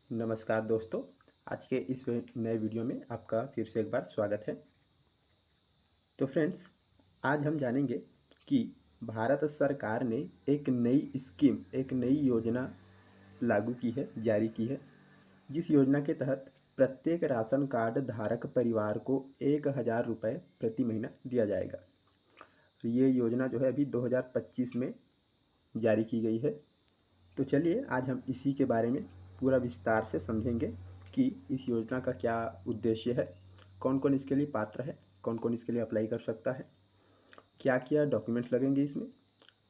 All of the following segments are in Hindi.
नमस्कार दोस्तों। आज के इस नए वीडियो में आपका फिर से एक बार स्वागत है। तो फ्रेंड्स, आज हम जानेंगे कि भारत सरकार ने एक नई स्कीम, एक नई योजना लागू की है, जारी की है, जिस योजना के तहत प्रत्येक राशन कार्ड धारक परिवार को 1000 रुपये प्रति महीना दिया जाएगा। तो ये योजना जो है अभी 2025 में जारी की गई है। तो चलिए आज हम इसी के बारे में पूरा विस्तार से समझेंगे कि इस योजना का क्या उद्देश्य है, कौन कौन इसके लिए पात्र है, कौन कौन इसके लिए अप्लाई कर सकता है, क्या क्या डॉक्यूमेंट्स लगेंगे इसमें,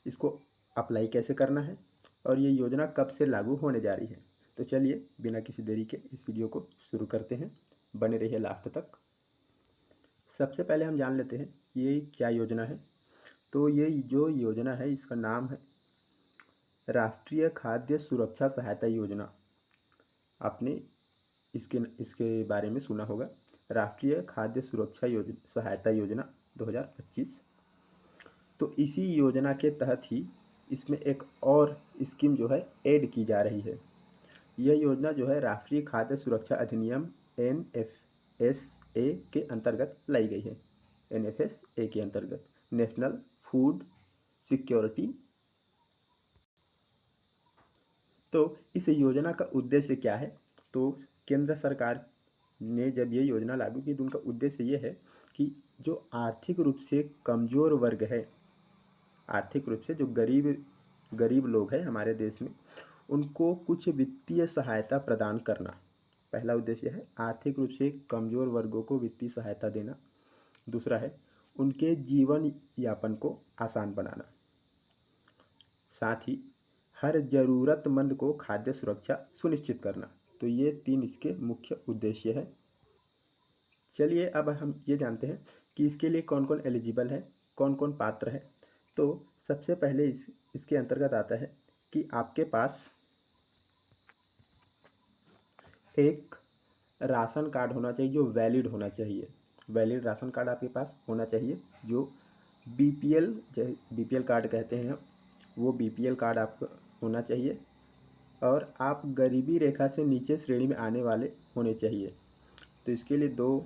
इसको अप्लाई कैसे करना है और ये योजना कब से लागू होने जा रही है। तो चलिए बिना किसी देरी के इस वीडियो को शुरू करते हैं। बने रहिए लास्ट तक। सबसे पहले हम जान लेते हैं ये क्या योजना है। तो ये जो योजना है इसका नाम है राष्ट्रीय खाद्य सुरक्षा सहायता योजना। आपने इसके इसके बारे में सुना होगा, राष्ट्रीय खाद्य सुरक्षा सहायता योजना 2025। तो इसी योजना के तहत ही इसमें एक और स्कीम जो है ऐड की जा रही है। यह योजना जो है राष्ट्रीय खाद्य सुरक्षा अधिनियम NFSA के अंतर्गत लाई गई है। NFSA के अंतर्गत नेशनल फूड सिक्योरिटी। तो इस योजना का उद्देश्य क्या है? तो केंद्र सरकार ने जब ये योजना लागू की तो उनका उद्देश्य ये है कि जो आर्थिक रूप से कमज़ोर वर्ग है, आर्थिक रूप से जो गरीब लोग हैं हमारे देश में, उनको कुछ वित्तीय सहायता प्रदान करना। पहला उद्देश्य है आर्थिक रूप से कमज़ोर वर्गों को वित्तीय सहायता देना। दूसरा है उनके जीवन यापन को आसान बनाना। साथ ही हर ज़रूरतमंद को खाद्य सुरक्षा सुनिश्चित करना। तो ये 3 इसके मुख्य उद्देश्य हैं। चलिए अब हम ये जानते हैं कि इसके लिए कौन कौन एलिजिबल है, कौन कौन पात्र है। तो सबसे पहले इसके अंतर्गत आता है कि आपके पास एक राशन कार्ड होना चाहिए जो वैलिड होना चाहिए। वैलिड राशन कार्ड आपके पास होना चाहिए जो BPL कार्ड कहते हैं, वो BPL कार्ड आपका होना चाहिए और आप गरीबी रेखा से नीचे श्रेणी में आने वाले होने चाहिए। तो इसके लिए 2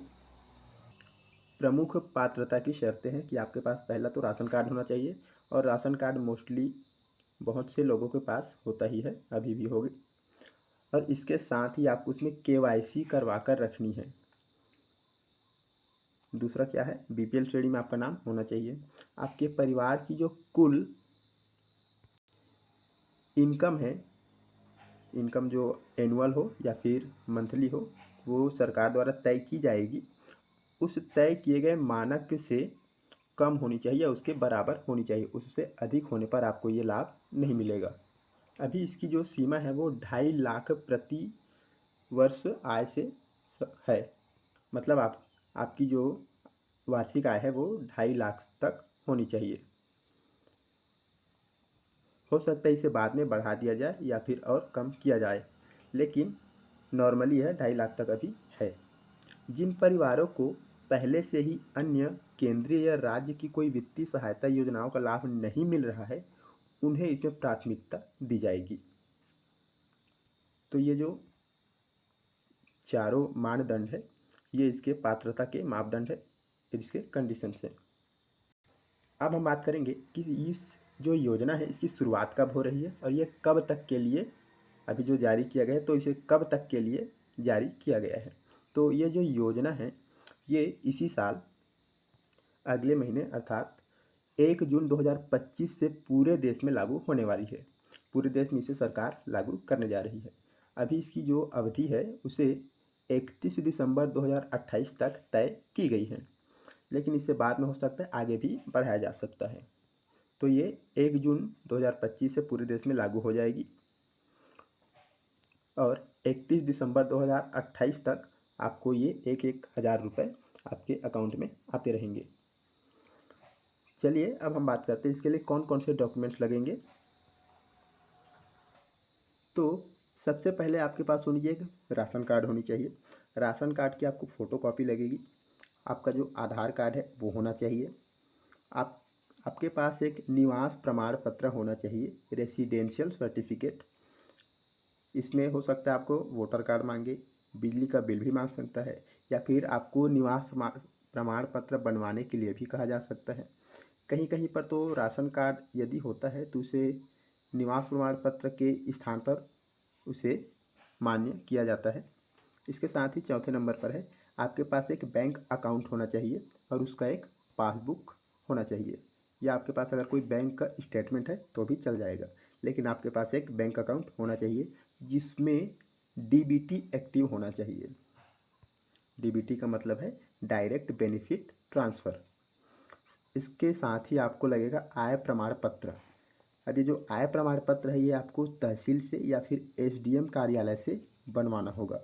प्रमुख पात्रता की शर्तें हैं कि आपके पास पहला तो राशन कार्ड होना चाहिए, और राशन कार्ड मोस्टली बहुत से लोगों के पास होता ही है, अभी भी होगी। और इसके साथ ही आपको उसमें KYC करवा कर रखनी है। दूसरा क्या है, BPL श्रेणी में आपका नाम होना चाहिए। आपके परिवार की जो कुल इनकम है, इनकम जो एनुअल हो या फिर मंथली हो, वो सरकार द्वारा तय की जाएगी। उस तय किए गए मानक से कम होनी चाहिए, उसके बराबर होनी चाहिए। उससे अधिक होने पर आपको ये लाभ नहीं मिलेगा। अभी इसकी जो सीमा है वो 2.5 लाख प्रति वर्ष आय से है। मतलब आपकी जो वार्षिक आय है वो 2.5 लाख तक होनी चाहिए। हो सकता है इसे बाद में बढ़ा दिया जाए या फिर और कम किया जाए, लेकिन नॉर्मली है 2.5 लाख तक अभी है। जिन परिवारों को पहले से ही अन्य केंद्रीय या राज्य की कोई वित्तीय सहायता योजनाओं का लाभ नहीं मिल रहा है, उन्हें इसमें प्राथमिकता दी जाएगी। तो ये जो चारों मानदंड है, ये इसके पात्रता के मापदंड है, इसके कंडीशंस हैं। अब हम बात करेंगे कि इस जो योजना है इसकी शुरुआत कब हो रही है और ये कब तक के लिए अभी जो जारी किया गया है, तो इसे कब तक के लिए जारी किया गया है। तो ये जो योजना है ये इसी साल अगले महीने अर्थात 1 जून 2025 से पूरे देश में लागू होने वाली है। पूरे देश में इसे सरकार लागू करने जा रही है। अभी इसकी जो अवधि है उसे 31 दिसंबर 2028 तक तय की गई है, लेकिन इससे बाद में हो सकता है आगे भी बढ़ाया जा सकता है। तो ये 1 जून 2025 से पूरे देश में लागू हो जाएगी और 31 दिसंबर 2028 तक आपको ये 1,000 रुपये आपके अकाउंट में आते रहेंगे। चलिए अब हम बात करते हैं इसके लिए कौन कौन से डॉक्यूमेंट्स लगेंगे। तो सबसे पहले आपके पास होनी चाहिए एक राशन कार्ड होनी चाहिए। राशन कार्ड की आपको फ़ोटोकॉपी लगेगी। आपका जो आधार कार्ड है वो होना चाहिए। आपके पास एक निवास प्रमाण पत्र होना चाहिए, रेसिडेंशियल सर्टिफिकेट। इसमें हो सकता है आपको वोटर कार्ड मांगे, बिजली का बिल भी मांग सकता है, या फिर आपको निवास प्रमाण पत्र बनवाने के लिए भी कहा जा सकता है। कहीं कहीं पर तो राशन कार्ड यदि होता है तो उसे निवास प्रमाण पत्र के स्थान पर उसे मान्य किया जाता है। इसके साथ ही चौथे नंबर पर है, आपके पास एक बैंक अकाउंट होना चाहिए और उसका एक पासबुक होना चाहिए, या आपके पास अगर कोई बैंक का स्टेटमेंट है तो भी चल जाएगा, लेकिन आपके पास एक बैंक अकाउंट होना चाहिए जिसमें डीबीटी एक्टिव होना चाहिए। डीबीटी का मतलब है डायरेक्ट बेनिफिट ट्रांसफ़र। इसके साथ ही आपको लगेगा आय प्रमाण पत्र। अब ये जो आय प्रमाण पत्र है ये आपको तहसील से या फिर एसडीएम कार्यालय से बनवाना होगा।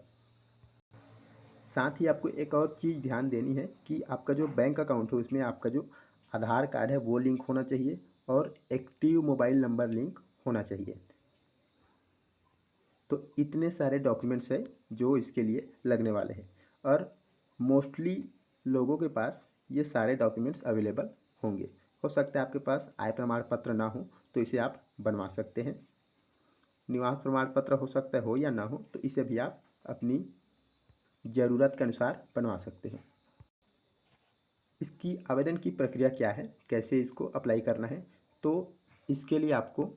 साथ ही आपको एक और चीज़ ध्यान देनी है कि आपका जो बैंक अकाउंट है उसमें आपका जो आधार कार्ड है वो लिंक होना चाहिए और एक्टिव मोबाइल नंबर लिंक होना चाहिए। तो इतने सारे डॉक्यूमेंट्स हैं जो इसके लिए लगने वाले हैं, और मोस्टली लोगों के पास ये सारे डॉक्यूमेंट्स अवेलेबल होंगे। हो सकता है आपके पास आय प्रमाण पत्र ना हो तो इसे आप बनवा सकते हैं। निवास प्रमाण पत्र हो सकता है हो या ना हो, तो इसे भी आप अपनी ज़रूरत के अनुसार बनवा सकते हैं। इसकी आवेदन की प्रक्रिया क्या है, कैसे इसको अप्लाई करना है, तो इसके लिए आपको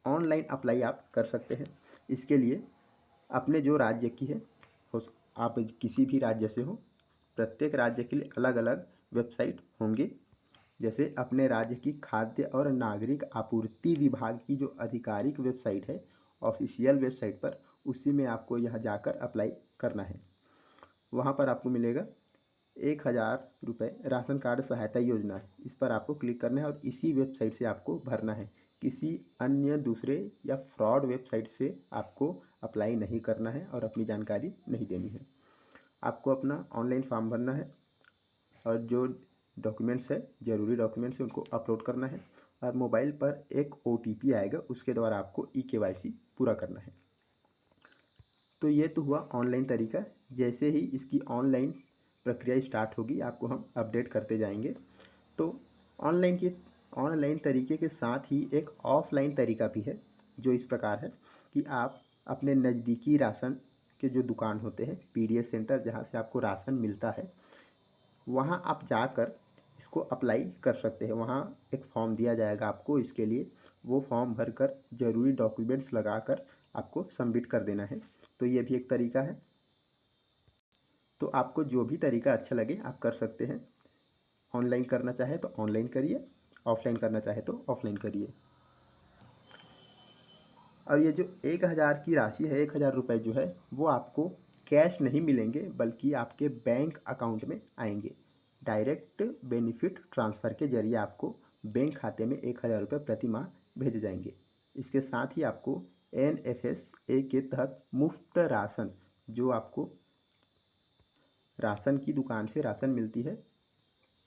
ऑनलाइन अप्लाई आप कर सकते हैं। इसके लिए अपने जो राज्य की है, आप किसी भी राज्य से हो, प्रत्येक राज्य के लिए अलग अलग वेबसाइट होंगे। जैसे अपने राज्य की खाद्य और नागरिक आपूर्ति विभाग की जो आधिकारिक वेबसाइट है, ऑफिशियल वेबसाइट पर, उसी में आपको यहाँ जाकर अप्लाई करना है। वहाँ पर आपको मिलेगा 1000 रुपये राशन कार्ड सहायता योजना, इस पर आपको क्लिक करना है और इसी वेबसाइट से आपको भरना है। किसी अन्य दूसरे या फ्रॉड वेबसाइट से आपको अप्लाई नहीं करना है और अपनी जानकारी नहीं देनी है। आपको अपना ऑनलाइन फॉर्म भरना है और जो डॉक्यूमेंट्स है, ज़रूरी डॉक्यूमेंट्स है, उनको अपलोड करना है, और मोबाइल पर एक OTP आएगा, उसके द्वारा आपको eKYC पूरा करना है। तो ये तो हुआ ऑनलाइन तरीका। जैसे ही इसकी ऑनलाइन प्रक्रिया स्टार्ट होगी आपको हम अपडेट करते जाएंगे। तो ऑनलाइन तरीके के साथ ही एक ऑफलाइन तरीका भी है जो इस प्रकार है कि आप अपने नज़दीकी राशन के जो दुकान होते हैं, PDS सेंटर, जहाँ से आपको राशन मिलता है, वहाँ आप जाकर इसको अप्लाई कर सकते हैं। वहाँ एक फॉर्म दिया जाएगा आपको, इसके लिए वो फॉर्म भरकर ज़रूरी डॉक्यूमेंट्स लगाकर आपको सबमिट कर देना है। तो ये भी एक तरीका है। तो आपको जो भी तरीका अच्छा लगे आप कर सकते हैं। ऑनलाइन करना चाहे तो ऑनलाइन करिए, ऑफलाइन करना चाहे तो ऑफलाइन करिए। और ये जो 1000 की राशि है, 1000 रुपये जो है, वो आपको कैश नहीं मिलेंगे बल्कि आपके बैंक अकाउंट में आएंगे। डायरेक्ट बेनिफिट ट्रांसफ़र के जरिए आपको बैंक खाते में 1000 रुपये प्रति माह भेजे जाएंगे। इसके साथ ही आपको NFSA के तहत मुफ्त राशन, जो आपको राशन की दुकान से राशन मिलती है,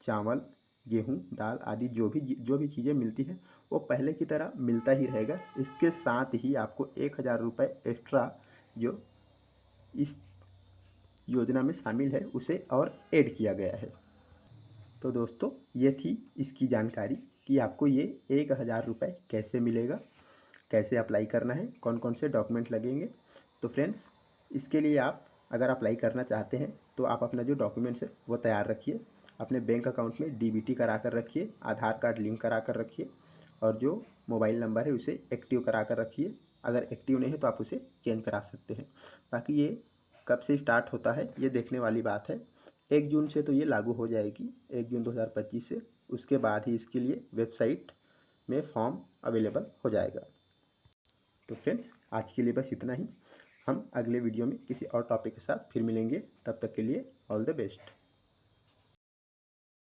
चावल, गेहूँ, दाल आदि जो भी चीज़ें मिलती हैं वो पहले की तरह मिलता ही रहेगा। इसके साथ ही आपको 1000 रुपये एक्स्ट्रा जो इस योजना में शामिल है उसे और ऐड किया गया है। तो दोस्तों, ये थी इसकी जानकारी कि आपको ये 1000 रुपये कैसे मिलेगा, कैसे अप्लाई करना है, कौन कौन से डॉक्यूमेंट लगेंगे। तो फ्रेंड्स, इसके लिए आप अगर अप्लाई करना चाहते हैं तो आप अपना जो डॉक्यूमेंट्स है वो तैयार रखिए, अपने बैंक अकाउंट में DBT करा कर रखिए, आधार कार्ड लिंक करा कर रखिए, और जो मोबाइल नंबर है उसे एक्टिव करा कर रखिए। अगर एक्टिव नहीं है तो आप उसे चेंज करा सकते हैं। बाकी ये कब से स्टार्ट होता है ये देखने वाली बात है। 1 जून से तो ये लागू हो जाएगी, 1 जून 2025 से। उसके बाद ही इसके लिए वेबसाइट में फॉर्म अवेलेबल हो जाएगा। तो फ्रेंड्स, आज के लिए बस इतना ही। हम अगले वीडियो में किसी और टॉपिक के साथ फिर मिलेंगे। तब तक के लिए ऑल द बेस्ट।